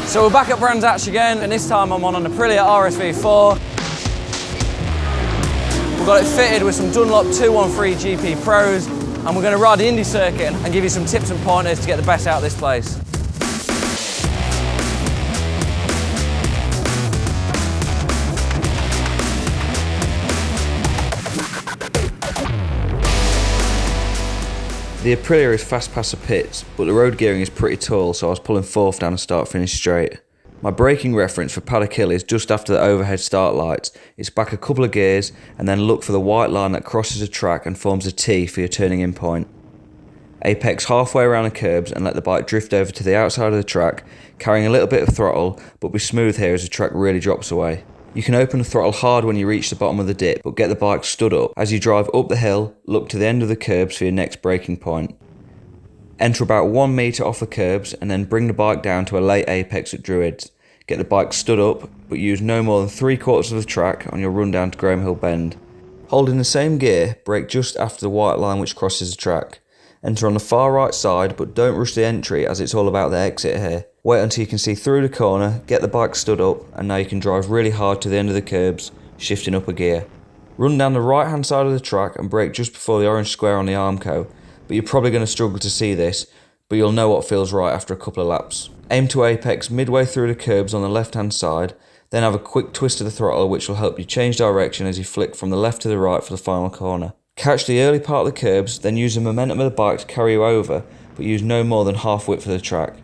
So we're back at Brands Hatch again, and this time I'm on an Aprilia RSV4. We've got it fitted with some Dunlop 213 GP Pros, and we're going to ride the Indy circuit and give you some tips and pointers to get the best out of this place. The Aprilia is fast past the pits, but the road gearing is pretty tall, so I was pulling fourth down a start-finish straight. My braking reference for paddock hill is just after the overhead start lights. It's back a couple of gears and then look for the white line that crosses the track and forms a T for your turning in point. Apex halfway around the curbs and let the bike drift over to the outside of the track, carrying a little bit of throttle, but be smooth here as the track really drops away. You can open the throttle hard when you reach the bottom of the dip, but get the bike stood up. As you drive up the hill, look to the end of the curbs for your next braking point. Enter about 1 metre off the curbs and then bring the bike down to a late apex at Druids. Get the bike stood up, but use no more than 3/4 of the track on your run down to Graham Hill Bend. Hold in the same gear, brake just after the white line which crosses the track. Enter on the far right side, but don't rush the entry as it's all about the exit here. Wait until you can see through the corner, get the bike stood up, and now you can drive really hard to the end of the curbs, shifting up a gear. Run down the right hand side of the track and brake just before the orange square on the Armco, but you're probably going to struggle to see this, but you'll know what feels right after a couple of laps. Aim to apex midway through the curbs on the left hand side, then have a quick twist of the throttle which will help you change direction as you flick from the left to the right for the final corner. Catch the early part of the curbs, then use the momentum of the bike to carry you over, but use no more than half width of the track.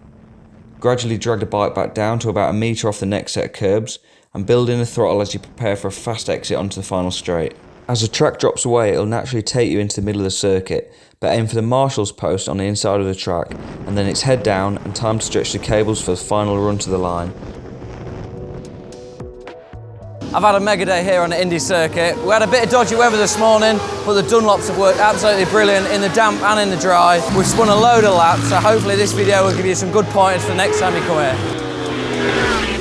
Gradually drag the bike back down to about 1 metre off the next set of curbs, and build in the throttle as you prepare for a fast exit onto the final straight. As the track drops away, it'll naturally take you into the middle of the circuit, but aim for the marshal's post on the inside of the track, and then it's head down and time to stretch the cables for the final run to the line. I've had a mega day here on the Indy circuit. We had a bit of dodgy weather this morning, but the Dunlops have worked absolutely brilliant in the damp and in the dry. We've spun a load of laps, so hopefully this video will give you some good pointers for the next time you come here.